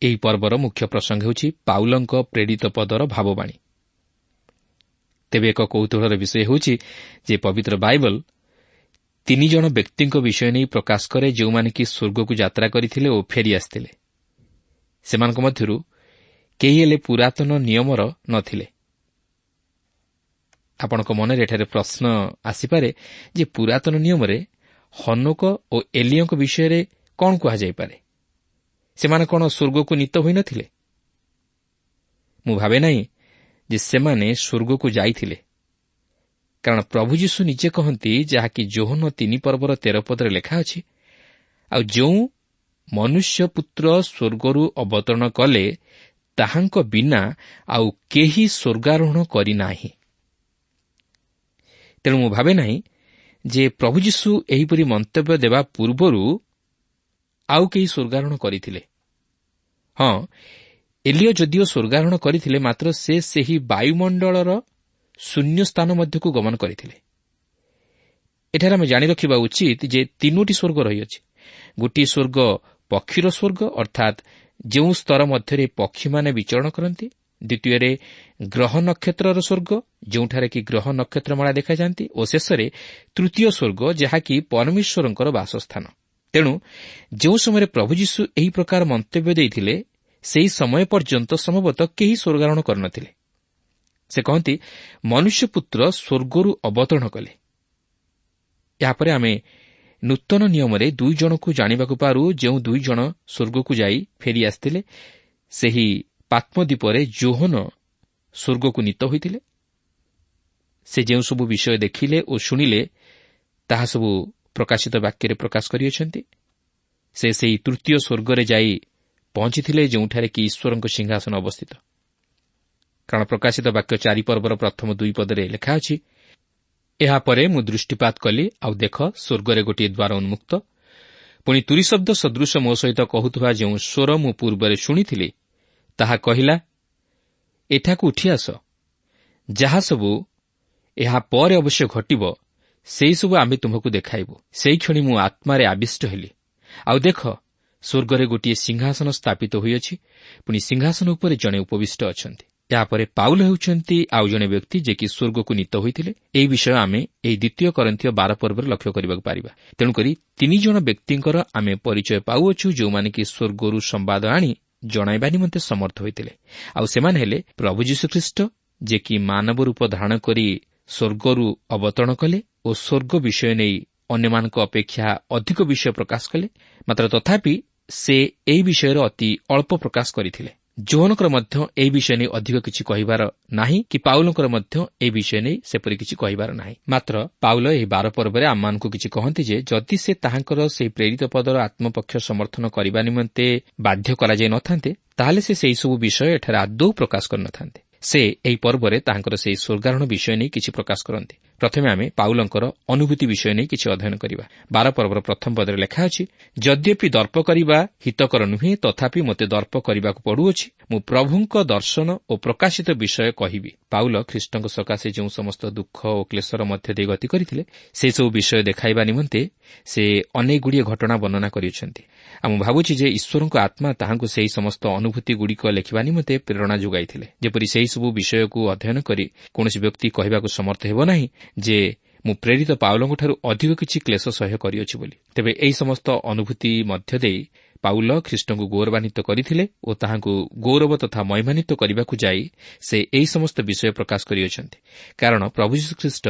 ଏହି ପର୍ବର ମୁଖ୍ୟ ପ୍ରସଙ୍ଗ ହେଉଛି ପାଉଲଙ୍କ ପ୍ରେରିତ ପଦର ଭାବବାଣୀ। ତେବେ ଏକ କୌତୁହଳର ବିଷୟ ହେଉଛି ଯେ ପବିତ୍ର ବାଇବଲ 3 ଜଣ ବ୍ୟକ୍ତିଙ୍କ ବିଷୟ ନେଇ ପ୍ରକାଶ କରେ, ଯେଉଁମାନେ କି ସ୍ୱର୍ଗକୁ ଯାତ୍ରା କରିଥିଲେ ଓ ଫେରି ଆସିଥିଲେ। ସେମାନଙ୍କ ମଧ୍ୟରୁ କେହି ହେଲେ ପୁରାତନ ନିୟମର ନ ଥିଲେ। ଆପଣଙ୍କ ମନରେ ଏଠାରେ ପ୍ରଶ୍ନ ଆସିପାରେ ଯେ ପୁରାତନ ନିୟମରେ ହନୋକ ଓ ଏଲିୟଙ୍କ ବିଷୟରେ କ'ଣ କୁହାଯାଇପାରେ? ସେମାନେ କ'ଣ ସ୍ୱର୍ଗକୁ ନୀତ ହୋଇନଥିଲେ? ମୁଁ ଭାବେ ନାହିଁ ଯେ ସେମାନେ ସ୍ୱର୍ଗକୁ ଯାଇଥିଲେ, କାରଣ ପ୍ରଭୁ ଯୀଶୁ ନିଜେ କହନ୍ତି, ଯାହାକି ଯୋହନ 3 ପର୍ବର 13 ପଦରେ ଲେଖା ଅଛି, ଆଉ ଯେଉଁ ମନୁଷ୍ୟ ପୁତ୍ର ସ୍ୱର୍ଗରୁ ଅବତରଣ କଲେ, ତାହାଙ୍କ ବିନା ଆଉ କେହି ସ୍ୱର୍ଗାରୋହଣ କରିନାହିଁ। ତେଣୁ ମୁଁ ଭାବେ ନାହିଁ ଯେ ପ୍ରଭୁ ଯୀଶୁ ଏହିପରି ମନ୍ତବ୍ୟ ଦେବା ପୂର୍ବରୁ ଆଉ କେହି ସ୍ୱର୍ଗାରୋହଣ କରିଥିଲେ। ହଁ, ଏଲିୟ ଯଦିଓ ସ୍ୱର୍ଗାରୋହଣ କରିଥିଲେ, ମାତ୍ର ସେ ସେହି ବାୟୁମଣ୍ଡଳର ଶୂନ୍ୟ ସ୍ଥାନ ମଧ୍ୟକୁ ଗମନ କରିଥିଲେ। ଏଠାରେ ଆମେ ଜାଣି ରଖିବା ଉଚିତ ଯେ 3ଟି ସ୍ୱର୍ଗ ରହିଅଛି। ଗୋଟିଏ ସ୍ୱର୍ଗ ପକ୍ଷୀର ସ୍ୱର୍ଗ, ଅର୍ଥାତ୍ ଯେଉଁ ସ୍ତର ମଧ୍ୟରେ ପକ୍ଷୀମାନେ ବିଚରଣ କରନ୍ତି, ଦ୍ୱିତୀୟରେ ଗ୍ରହ ନକ୍ଷତ୍ରର ସ୍ୱର୍ଗ, ଯେଉଁଠାରେ କି ଗ୍ରହ ନକ୍ଷତ୍ରମାଳା ଦେଖାଯାନ୍ତି, ଓ ଶେଷରେ ତୃତୀୟ ସ୍ୱର୍ଗ, ଯାହାକି ପରମେଶ୍ୱରଙ୍କର ବାସସ୍ଥାନ। ତେଣୁ ଯେଉଁ ସମୟରେ ପ୍ରଭୁ ଯୀଶୁ ଏହି ପ୍ରକାର ମନ୍ତବ୍ୟ ଦେଇଥିଲେ, ସେହି ସମୟ ପର୍ଯ୍ୟନ୍ତ ସମ୍ଭବତଃ କେହି ସ୍ୱର୍ଗାରୋହଣ କରିନଥିଲେ। ସେ କହନ୍ତି, ମନୁଷ୍ୟପୁତ୍ର ସ୍ୱର୍ଗରୁ ଅବତରଣ କଲେ। ଏହାପରେ ଆମେ ନୂତନ ନିୟମରେ 2 ଜଣକୁ ଜାଣିବାକୁ ପାରୁ, ଯେଉଁ 2 ଜଣ ସ୍ୱର୍ଗକୁ ଯାଇ ଫେରିଆସିଥିଲେ। ସେହି ପାତ୍ମଦ୍ୱୀପରେ ଯୋହନ ସ୍ୱର୍ଗକୁ ନୀତ ହୋଇଥିଲେ। ସେ ଯେଉଁସବୁ ବିଷୟ ଦେଖିଲେ ଓ ଶୁଣିଲେ, ତାହା ସବୁ ପ୍ରକାଶିତ ବାକ୍ୟରେ ପ୍ରକାଶ କରିଅଛନ୍ତି। ସେ ସେହି ତୃତୀୟ ସ୍ୱର୍ଗରେ ଯାଇ ପହଞ୍ଚିଥିଲେ, ଯେଉଁଠାରେ କି ଈଶ୍ୱରଙ୍କ ସିଂହାସନ ଅବସ୍ଥିତ। କାରଣ ପ୍ରକାଶିତ ବାକ୍ୟ 4 ପର୍ବର ପ୍ରଥମ 2 ପଦରେ ଲେଖା ଅଛି, ଏହାପରେ ମୁଁ ଦୃଷ୍ଟିପାତ କଲି, ଆଉ ଦେଖ, ସ୍ୱର୍ଗରେ ଗୋଟିଏ ଦ୍ୱାର ଉନ୍ମୁକ୍ତ। ପୁଣି ତୁରୀ ଶବ୍ଦ ସଦୃଶ ମୋ ସହିତ କହୁଥିବା ଯେଉଁ ସ୍ୱର ମୁଁ ପୂର୍ବରେ ଶୁଣିଥିଲି, ତାହା କହିଲା, ଏଠାକୁ ଉଠି ଆସ। ଯାହାସବୁ ଏହା ପରେ ଅବଶ୍ୟ ଘଟିବ, ସେହିସବୁ ଆମେ ତୁମକୁ ଦେଖାଇବୁ। ସେହିକ୍ଷଣି ମୁଁ ଆତ୍ମାରେ ଆବିଷ୍ଟ ହେଲି, ଆଉ ଦେଖ, ସ୍ୱର୍ଗରେ ଗୋଟିଏ ସିଂହାସନ ସ୍ଥାପିତ ହୋଇଅଛି, ପୁଣି ସିଂହାସନ ଉପରେ ଜଣେ ଉପବିଷ୍ଟ ଅଛନ୍ତି। ଏହାପରେ ପାଉଲ ହେଉଛନ୍ତି ଆଉ ଜଣେ ବ୍ୟକ୍ତି, ଯେ କି ସ୍ୱର୍ଗକୁ ନୀତ ହୋଇଥିଲେ। ଏହି ବିଷୟ ଆମେ ଏହି 2 କରିନ୍ଥୀୟ 12 ପର୍ବରେ ଲକ୍ଷ୍ୟ କରିବାକୁ ପାରିବା। ତେଣୁକରି 3 ଜଣ ବ୍ୟକ୍ତିଙ୍କର ଆମେ ପରିଚୟ ପାଉଅଛୁ, ଯେଉଁମାନେ କି ସ୍ୱର୍ଗରୁ ସମ୍ବାଦ ଆଣି ଜଣାଇବା ନିମନ୍ତେ ସମର୍ଥ ହୋଇଥିଲେ। ଆଉ ସେମାନେ ହେଲେ ପ୍ରଭୁ ଯୀଶୁଖ୍ରୀଷ୍ଟ, ଯେ କି ମାନବ ରୂପ ଧାରଣ କରି ସ୍ୱର୍ଗରୁ ଅବତରଣ କଲେ ଓ ସ୍ୱର୍ଗ ବିଷୟ ନେଇ ଅନ୍ୟମାନଙ୍କ ଅପେକ୍ଷା ଅଧିକ ବିଷୟ ପ୍ରକାଶ କଲେ। ମାତ୍ର ତଥାପି ସେ ଏହି ବିଷୟରେ ଅତି ଅଳ୍ପ ପ୍ରକାଶ କରିଥିଲେ। ଯୋହନଙ୍କର ମଧ୍ୟ ଏହି ବିଷୟ ନେଇ ଅଧିକ କିଛି କହିବାର ନାହିଁ, କି ପାଉଲଙ୍କର ମଧ୍ୟ ଏହି ବିଷୟ ନେଇ ସେପରି କିଛି କହିବାର ନାହିଁ। ମାତ୍ର ପାଉଲ ଏହି 12 ପର୍ବରେ ଆମମାନଙ୍କୁ କିଛି କହନ୍ତି ଯେ, ଯଦି ସେ ତାହାଙ୍କର ସେହି ପ୍ରେରିତ ପଦର ଆତ୍ମପକ୍ଷ ସମର୍ଥନ କରିବା ନିମନ୍ତେ ବାଧ୍ୟ କରାଯାଇ ନଥାନ୍ତେ, ତାହେଲେ ସେ ସେହିସବୁ ବିଷୟ ଏଠାରେ ଆଦୌ ପ୍ରକାଶ କରିନଥାନ୍ତେ। ସେ ଏହି ପର୍ବରେ ତାହାଙ୍କର ସେହି ସ୍ୱର୍ଗାରୋହଣ ବିଷୟ ନେଇ କିଛି ପ୍ରକାଶ କରନ୍ତି। ପ୍ରଥମେ ଆମେ ପାଉଲଙ୍କର ଅନୁଭୂତି ବିଷୟ ନେଇ କିଛି ଅଧ୍ୟୟନ କରିବା। 12 ପର୍ବର ପ୍ରଥମ ପଦରେ ଲେଖା ଅଛି, ଯଦ୍ୟପି ଦର୍ପ କରିବା ହିତକର ନୁହେଁ, ତଥାପି ମୋତେ ଦର୍ପ କରିବାକୁ ପଡ଼ୁଅଛି। ମୁଁ ପ୍ରଭୁଙ୍କ ଦର୍ଶନ ଓ ପ୍ରକାଶିତ ବିଷୟ କହିବି। ପାଉଲ ଖ୍ରୀଷ୍ଟଙ୍କ ସକାଶେ ଯେଉଁ ସମସ୍ତ ଦୁଃଖ ଓ କ୍ଲେଶର ମଧ୍ୟ ଦେଇ ଗତି କରିଥିଲେ, ସେସବୁ ବିଷୟ ଦେଖାଇବା ନିମନ୍ତେ ସେ ଅନେକଗୁଡ଼ିଏ ଘଟଣା ବର୍ଣ୍ଣନା କରିଅଛନ୍ତି। ଆଉ ମୁଁ ଭାବୁଛି ଯେ ଈଶ୍ୱରଙ୍କ ଆତ୍ମା ତାହାଙ୍କୁ ସେହି ସମସ୍ତ ଅନୁଭୂତିଗୁଡ଼ିକ ଲେଖିବା ନିମନ୍ତେ ପ୍ରେରଣା ଯୋଗାଇଥିଲେ। ଯେପରି ସେହିସବୁ ବିଷୟକୁ ଅଧ୍ୟୟନ କରି କୌଣସି ବ୍ୟକ୍ତି କହିବାକୁ ସମର୍ଥ ହେବ ନାହିଁ ଯେ ମୁଁ ପ୍ରେରିତ ପାଉଲଙ୍କଠାରୁ ଅଧିକ କିଛି କ୍ଲେଶ ସହ୍ୟ କରିଅଛି ବୋଲି। ତେବେ ଏହି ସମସ୍ତ ଅନୁଭୂତି ମଧ୍ୟ ଦେଇ ପାଉଲ ଖ୍ରୀଷ୍ଟଙ୍କୁ ଗୌରବାନ୍ୱିତ କରିଥିଲେ ଓ ତାହାଙ୍କୁ ଗୌରବ ତଥା ମହିମାନ୍ୱିତ କରିବାକୁ ଯାଇ ସେ ଏହି ସମସ୍ତ ବିଷୟ ପ୍ରକାଶ କରିଅଛନ୍ତି। କାରଣ ପ୍ରଭୁ ଯୀଶୁଖ୍ରୀଷ୍ଟ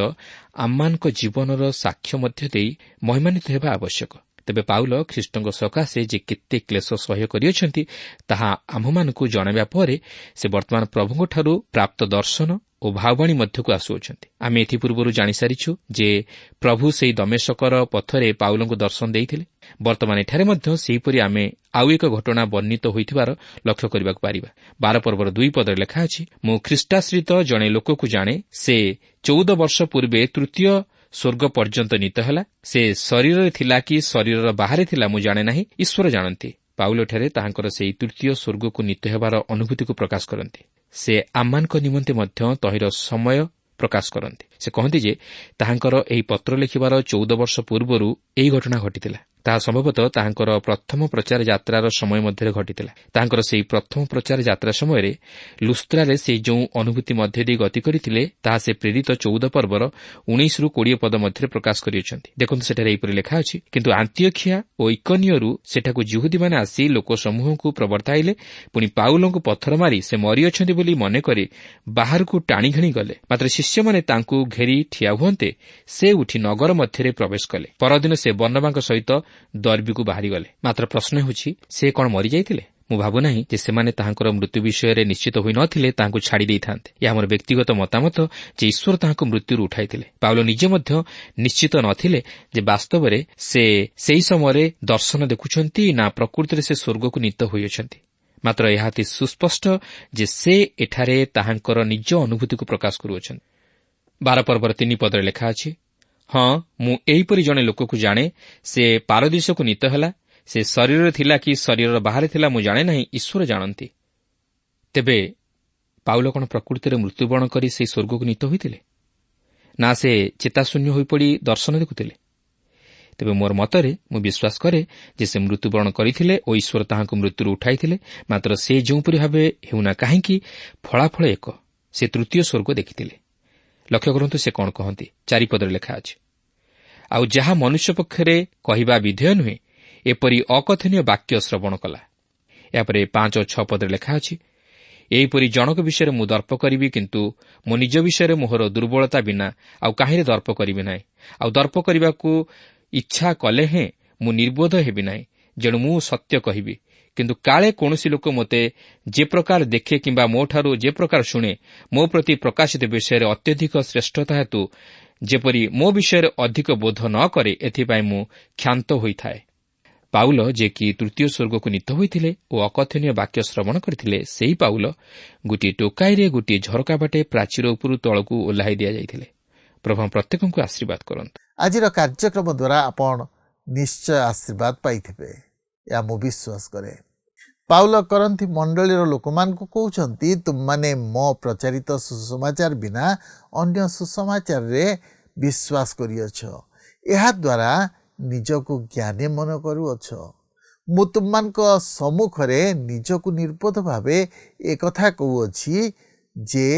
ଆମମାନଙ୍କ ଜୀବନର ସାକ୍ଷ୍ୟ ମଧ୍ୟ ଦେଇ ମହିମାନ୍ୱିତ ହେବା ଆବଶ୍ୟକ। ତେବେ ପାଉଲ ଖ୍ରୀଷ୍ଟଙ୍କ ସକାଶେ ଯେ କେତେ କ୍ଲେଶ ସହ୍ୟ କରିଅଛନ୍ତି, ତାହା ଆମ୍ଭମାନଙ୍କୁ ଜଣାଇବା ପରେ ସେ ବର୍ତ୍ତମାନ ପ୍ରଭୁଙ୍କଠାରୁ ପ୍ରାପ୍ତ ଦର୍ଶନ ଓ ଭାବବାଣୀ ମଧ୍ୟକୁ ଆସୁଅଛନ୍ତି। ଆମେ ଏଥିପୂର୍ବରୁ ଜାଣିସାରିଛୁ ଯେ ପ୍ରଭୁ ସେହି ଦମେଶକର ପଥରେ ପାଉଲଙ୍କୁ ଦର୍ଶନ ଦେଇଥିଲେ। ବର୍ତ୍ତମାନ ଏଠାରେ ମଧ୍ୟ ସେହିପରି ଆମେ ଆଉ ଏକ ଘଟଣା ବର୍ଣ୍ଣିତ ହୋଇଥିବାର ଲକ୍ଷ୍ୟ କରିବାକୁ ପାରିବା। 12 ପର୍ବର 2 ପଦରେ ଲେଖା ଅଛି, ମୁଁ ଖ୍ରୀଷ୍ଟାଶ୍ରିତ ଜଣେ ଲୋକକୁ ଜାଣେ, ସେ 14 ବର୍ଷ ପୂର୍ବେ ତୃତୀୟ ସ୍ୱର୍ଗ ପର୍ଯ୍ୟନ୍ତ ନୀତ ହେଲା। ସେ ଶରୀରରେ ଥିଲା କି ଶରୀରର ବାହାରେ ଥିଲା ମୁଁ ଜାଣେ ନାହିଁ, ଈଶ୍ୱର ଜାଣନ୍ତି। ପାଉଲଠାରେ ତାହାଙ୍କର ସେହି ତୃତୀୟ ସ୍ୱର୍ଗକୁ ନୀତ ହେବାର ଅନୁଭୂତିକୁ ପ୍ରକାଶ କରନ୍ତି। ସେ ଆମମାନଙ୍କ ନିମନ୍ତେ ମଧ୍ୟ ତହିଁର ସମୟ ପ୍ରକାଶ କରନ୍ତି। ସେ କହନ୍ତି ଯେ ତାହାଙ୍କର ଏହି ପତ୍ର ଲେଖିବାର 14 ବର୍ଷ ପୂର୍ବରୁ ଏହି ଘଟଣା ଘଟିଥିଲା। ତାହା ସମ୍ଭବତଃ ତାହାଙ୍କର ପ୍ରଥମ ପ୍ରଚାର ଯାତ୍ରାର ସମୟ ମଧ୍ୟରେ ଘଟିଥିଲା। ତାହାଙ୍କର ସେହି ପ୍ରଥମ ପ୍ରଚାର ଯାତ୍ରା ସମୟରେ ଲୁସ୍ତ୍ରାରେ ସେ ଯେଉଁ ଅନୁଭୂତି ମଧ୍ୟ ଦେଇ ଗତି କରିଥିଲେ, ତାହା ସେ ପ୍ରେରିତ 14 ପର୍ବର 19-20 ପଦ ମଧ୍ୟରେ ପ୍ରକାଶ କରିଅଛନ୍ତି। ଦେଖନ୍ତୁ, ସେଠାରେ ଏହିପରି ଲେଖା ଅଛି, କିନ୍ତୁ ଆନ୍ତିଓଖିଆ ଓ ଇକନିୟରୁ ସେଠାକୁ ଯିହୁଦୀମାନେ ଆସି ଲୋକସମୂହଙ୍କୁ ପ୍ରବର୍ତ୍ତାଇଲେ। ପୁଣି ପାଉଲଙ୍କୁ ପଥର ମାରି ସେ ମରିଅଛନ୍ତି ବୋଲି ମନେକରି ବାହାରକୁ ଟାଣିଘେଣି ଗଲେ। ମାତ୍ର ଶିଷ୍ୟମାନେ ତାଙ୍କୁ ଘେରି ଠିଆ ହୁଅନ୍ତେ ସେ ଉଠି ନଗର ମଧ୍ୟରେ ପ୍ରବେଶ କଲେ। ପରଦିନ ସେ ବର୍ଣ୍ଣବାଙ୍କ ସହିତ ଦର୍ବିକୁ ବାହାରିଗଲେ। ମାତ୍ର ପ୍ରଶ୍ନ ହେଉଛି, ସେ କ'ଣ ମରିଯାଇଥିଲେ? ମୁଁ ଭାବୁନାହିଁ ଯେ ସେମାନେ ତାହାଙ୍କର ମୃତ୍ୟୁ ବିଷୟରେ ନିଶ୍ଚିତ ହୋଇ ନ ଥିଲେ ତାହାଙ୍କୁ ଛାଡ଼ି ଦେଇଥାନ୍ତେ। ଏହା ମୋର ବ୍ୟକ୍ତିଗତ ମତାମତ ଯେ ଈଶ୍ୱର ତାହାଙ୍କୁ ମୃତ୍ୟୁରୁ ଉଠାଇଥିଲେ। ପାଉଲ ନିଜେ ମଧ୍ୟ ନିଶ୍ଚିତ ନ ଥିଲେ ଯେ ବାସ୍ତବରେ ସେ ସେହି ସମୟରେ ଦର୍ଶନ ଦେଖୁଛନ୍ତି ନା ପ୍ରକୃତିରେ ସେ ସ୍ୱର୍ଗକୁ ନୀତ ହୋଇଅଛନ୍ତି। ମାତ୍ର ଏହା ଅତି ସୁସ୍ପଷ୍ଟ ଯେ ସେ ଏଠାରେ ତାହାଙ୍କର ନିଜ ଅନୁଭୂତିକୁ ପ୍ରକାଶ କରୁଅଛନ୍ତି। 12 ପର୍ବର 3 ପଦରେ ଲେଖା ଅଛି, ହଁ, ମୁଁ ଏହିପରି ଜଣେ ଲୋକକୁ ଜାଣେ, ସେ ପାରଦୀସକୁ ନୀତ ହେଲା। ସେ ଶରୀରରେ ଥିଲା କି ଶରୀରର ବାହାରେ ଥିଲା ମୁଁ ଜାଣେ ନାହିଁ, ଈଶ୍ୱର ଜାଣନ୍ତି। ତେବେ ପାଉଲ କ'ଣ ପ୍ରକୃତିରେ ମୃତ୍ୟୁବରଣ କରି ସେହି ସ୍ୱର୍ଗକୁ ନୀତ ହୋଇଥିଲେ? ନା ସେ ଚେତାଶୂନ୍ୟ ହୋଇପଡ଼ି ଦର୍ଶନ ଦେଖୁଥିଲେ? ତେବେ ମୋର ମତରେ ମୁଁ ବିଶ୍ୱାସ କରେ ଯେ ସେ ମୃତ୍ୟୁବରଣ କରିଥିଲେ ଓ ଈଶ୍ୱର ତାହାଙ୍କୁ ମୃତ୍ୟୁରୁ ଉଠାଇଥିଲେ। ମାତ୍ର ସେ ଯେଉଁପରି ଭାବେ ହେଉନା କାହିଁକି ଫଳାଫଳ ଏକ, ସେ ତୃତୀୟ ସ୍ୱର୍ଗ ଦେଖିଥିଲେ। ଲକ୍ଷ୍ୟ କରନ୍ତୁ ସେ କ'ଣ କହନ୍ତି, 4 ପଦରେ ଲେଖା ଅଛି, ଆଉ ଯାହା ମନୁଷ୍ୟ ପକ୍ଷରେ କହିବା ବିଧେୟ ନୁହେଁ, ଏପରି ଅକଥନୀୟ ବାକ୍ୟ ଶ୍ରବଣ କଲା। ଏହାପରେ 5 ଓ 6 ପଦରେ ଲେଖା ଅଛି, ଏହିପରି ଜଣକ ବିଷୟରେ ମୁଁ ଦର୍ପ କରିବି, କିନ୍ତୁ ମୋ ନିଜ ବିଷୟରେ ମୋହର ଦୁର୍ବଳତା ବିନା ଆଉ କାହିଁରେ ଦର୍ପ କରିବି ନାହିଁ। ଆଉ ଦର୍ପ କରିବାକୁ ଇଚ୍ଛା କଲେ ହେଁ ମୁଁ ନିର୍ବୋଧ ହେବି ନାହିଁ, ଯେଣୁ ମୁଁ ସତ୍ୟ କହିବି। କିନ୍ତୁ କାଳେ କୌଣସି ଲୋକ ମୋତେ ଯେ ପ୍ରକାର ଦେଖେ କିମ୍ବା ମୋଠାରୁ ଯେ ପ୍ରକାର ଶୁଣେ, ମୋ ପ୍ରତି ପ୍ରକାଶିତ ବିଷୟରେ ଅତ୍ୟଧିକ ଶ୍ରେଷ୍ଠତା ହେତୁ ଯେପରି ମୋ ବିଷୟରେ ଅଧିକ ବୋଧ ନ କରେ, ଏଥିପାଇଁ ମୁଁ କ୍ଷାନ୍ତ ହୋଇଥାଏ। ପାଉଲ, ଯିଏକି ତୃତୀୟ ସ୍ୱର୍ଗକୁ ନୀତ ହୋଇଥିଲେ ଓ ଅକଥନୀୟ ବାକ୍ୟ ଶ୍ରବଣ କରିଥିଲେ, ସେହି ପାଉଲ ଗୋଟିଏ ଟୋକାଇରେ ଗୋଟିଏ ଝରକା ବାଟେ ପ୍ରାଚୀର ଉପରୁ ତଳକୁ ଓହ୍ଲାଇ ଦିଆଯାଇଥିଲେ। ପ୍ରଭୁ ପ୍ରତ୍ୟେକଙ୍କୁ ଆଶୀର୍ବାଦ କରନ୍ତୁ। ଆଜିର କାର୍ଯ୍ୟକ୍ରମ ଦ୍ୱାରା ଆପଣ ନିଶ୍ଚୟ ଆଶୀର୍ବାଦ ପାଇଥିବେ, ଏହା ମୁଁ ବିଶ୍ୱାସ କରେ। ପାଉଲ କରନ୍ତି ମଣ୍ଡଳୀର ଲୋକମାନଙ୍କୁ କହୁଛନ୍ତି, ତୁମମାନେ ମୋ ପ୍ରଚାରିତ ସୁସମାଚାର ବିନା ଅନ୍ୟ ସୁସମାଚାରରେ ବିଶ୍ୱାସ କରିଅଛ। ଏହାଦ୍ୱାରା ନିଜକୁ ଜ୍ଞାନୀ ମନେ କରୁଅଛ। ମୁଁ ତୁମମାନଙ୍କ ସମ୍ମୁଖରେ ନିଜକୁ ନିର୍ବୋଧ ଭାବେ ଏକଥା କହୁଅଛି ଯେ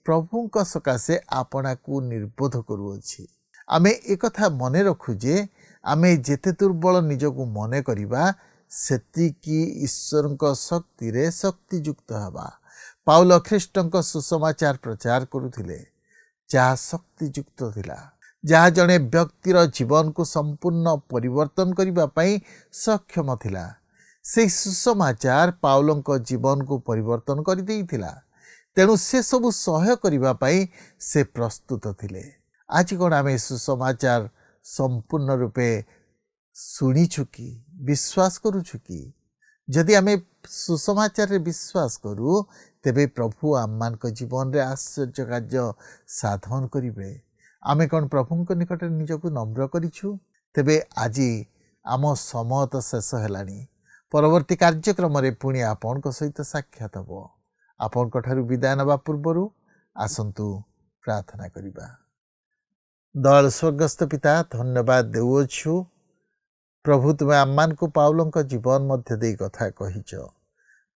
ପ୍ରଭୁଙ୍କ ସକାଶେ ଆପଣାକୁ ନିର୍ବୋଧ କରୁଅଛି। ଆମେ ଏକଥା ମନେ ରଖୁ ଯେ ଆମେ ଯେତେ ଦୁର୍ବଳ ନିଜକୁ ମନେ କରିବା, ସେତିକି ଈଶ୍ୱରଙ୍କ ଶକ୍ତିରେ ଶକ୍ତିଯୁକ୍ତ ହେବା। ପାଉଲ ଖ୍ରୀଷ୍ଟଙ୍କ ସୁସମାଚାର ପ୍ରଚାର କରୁଥିଲେ, ଯାହା ଶକ୍ତିଯୁକ୍ତ ଥିଲା, ଯାହା ଜଣେ ବ୍ୟକ୍ତିର ଜୀବନକୁ ସମ୍ପୂର୍ଣ୍ଣ ପରିବର୍ତ୍ତନ କରିବା ପାଇଁ ସକ୍ଷମ ଥିଲା। ସେହି ସୁସମାଚାର ପାଉଲଙ୍କ ଜୀବନକୁ ପରିବର୍ତ୍ତନ କରିଦେଇଥିଲା। ତେଣୁ ସେସବୁ ସହ୍ୟ କରିବା ପାଇଁ ସେ ପ୍ରସ୍ତୁତ ଥିଲେ। ଆଜି କ'ଣ ଆମେ ସୁସମାଚାର ସମ୍ପୂର୍ଣ୍ଣ ରୂପେ ଶୁଣିଛୁ କି ବିଶ୍ୱାସ କରୁଛୁ କି? ଯଦି ଆମେ ସୁସମାଚାରରେ ବିଶ୍ୱାସ କରୁ, ତେବେ ପ୍ରଭୁ ଆମମାନଙ୍କ ଜୀବନରେ ଆଶ୍ଚର୍ଯ୍ୟ କାର୍ଯ୍ୟ ସାଧନ କରିବେ। ଆମେ କ'ଣ ପ୍ରଭୁଙ୍କ ନିକଟରେ ନିଜକୁ ନମ୍ର କରିଛୁ? ତେବେ ଆଜି ଆମ ସମୟ ତ ଶେଷ ହେଲାଣି। ପରବର୍ତ୍ତୀ କାର୍ଯ୍ୟକ୍ରମରେ ପୁଣି ଆପଣଙ୍କ ସହିତ ସାକ୍ଷାତ ହେବ। ଆପଣଙ୍କଠାରୁ ବିଦାୟ ନେବା ପୂର୍ବରୁ ଆସନ୍ତୁ ପ୍ରାର୍ଥନା କରିବା। ଦୟାଳ ସ୍ୱର୍ଗସ୍ଥ ପିତା, ଧନ୍ୟବାଦ ଦେଉଅଛୁ ପ୍ରଭୁ, ତୁମେ ଆମମାନଙ୍କୁ ପାଉଲଙ୍କ ଜୀବନ ମଧ୍ୟ ଦେଇ କଥା କହିଛ।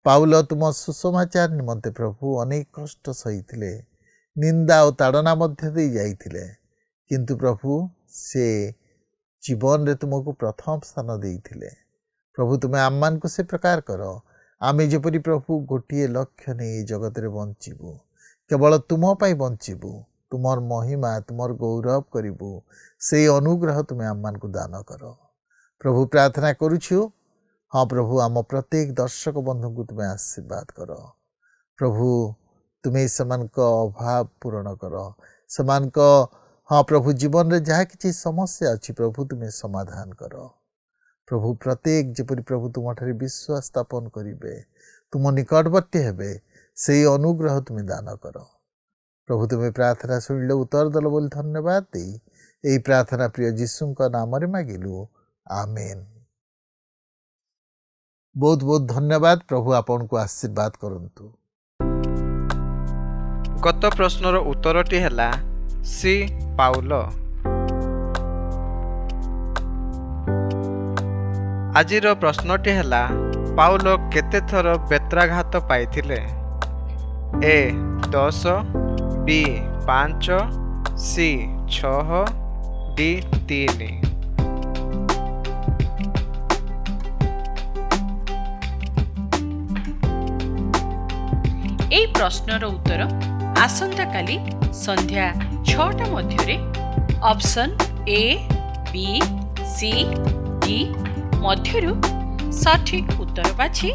ପାଉଲ ତୁମ ସୁସମାଚାର ନିମନ୍ତେ ପ୍ରଭୁ ଅନେକ କଷ୍ଟ ସହିଥିଲେ, ନିନ୍ଦା ଓ ତାଡ଼ନା ମଧ୍ୟ ଦେଇ ଯାଇଥିଲେ। କିନ୍ତୁ ପ୍ରଭୁ ସେ ଜୀବନରେ ତୁମକୁ ପ୍ରଥମ ସ୍ଥାନ ଦେଇଥିଲେ। ପ୍ରଭୁ ତୁମେ ଆମମାନଙ୍କୁ ସେ ପ୍ରକାର କର, ଆମେ ଯେପରି ପ୍ରଭୁ ଗୋଟିଏ ଲକ୍ଷ୍ୟ ନେଇ ଏ ଜଗତରେ ବଞ୍ଚିବୁ, କେବଳ ତୁମ ପାଇଁ ବଞ୍ଚିବୁ, ତୁମର ମହିମା ତୁମର ଗୌରବ କରିବୁ, ସେଇ ଅନୁଗ୍ରହ ତୁମେ ଆମମାନଙ୍କୁ ଦାନ କର। ପ୍ରଭୁ ପ୍ରାର୍ଥନା କରୁଛୁ, ହଁ ପ୍ରଭୁ ଆମ ପ୍ରତ୍ୟେକ ଦର୍ଶକ ବନ୍ଧୁଙ୍କୁ ତୁମେ ଆଶୀର୍ବାଦ କର। ପ୍ରଭୁ ତୁମେ ସେମାନଙ୍କ ଅଭାବ ପୂରଣ କର। ସେମାନଙ୍କ ହଁ ପ୍ରଭୁ ଜୀବନରେ ଯାହା କିଛି ସମସ୍ୟା ଅଛି ପ୍ରଭୁ ତୁମେ ସମାଧାନ କର। ପ୍ରଭୁ ପ୍ରତ୍ୟେକ ଯେପରି ପ୍ରଭୁ ତୁମଠାରେ ବିଶ୍ୱାସ ସ୍ଥାପନ କରିବେ, ତୁମ ନିକଟବର୍ତ୍ତୀ ହେବେ, ସେଇ ଅନୁଗ୍ରହ ତୁମେ ଦାନ କର। ପ୍ରଭୁ ତୁମେ ପ୍ରାର୍ଥନା ଶୁଣିଲେ ଉତ୍ତର ଦେଲ ବୋଲି ଧନ୍ୟବାଦ ଦେଇ ଏହି ପ୍ରାର୍ଥନା ପ୍ରିୟ ଯୀଶୁଙ୍କ ନାମରେ ମାଗିଲୁ, ଆମେନ୍। ବହୁତ ବହୁତ ଧନ୍ୟବାଦ। ପ୍ରଭୁ ଆପଣଙ୍କୁ ଆଶୀର୍ବାଦ କରନ୍ତୁ। ଗତ ପ୍ରଶ୍ନର ଉତ୍ତରଟି ହେଲା ସି ପାଉଲ। ଆଜିର ପ୍ରଶ୍ନଟି ହେଲା, ପାଉଲ କେତେ ଥର ବେତ୍ରାଘାତ ପାଇଥିଲେ? A 10, B 5, C 6, D 3। এই প্রশ্নর উত্তর আসন্তাকালি সন্ধ্যা 6টা মধ্যে option A, B, C, D মধ্যরু সঠিক উত্তর বাছি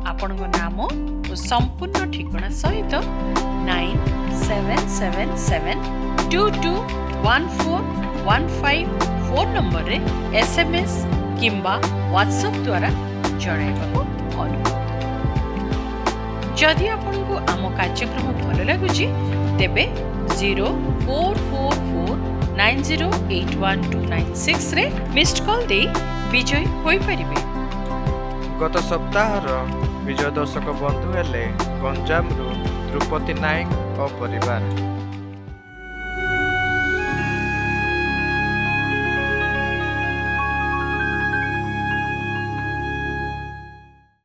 আপনার নাম ও সম্পূর্ণ ঠিকনা সহিত 9777221415 ফোন নম্বরে SMS কিংবা WhatsApp দ্বারা জଣାଇବାକୁ অনুরোধ। जदि आपको आम कार्यक्रम भल लगुच तेबे 044490812996 रे मिस्ड कॉल दे विजय होई परिबे। गत सप्ताहर विजय दर्शक बंधु हेले गंजामरू द्रुपति नायक और परिवार।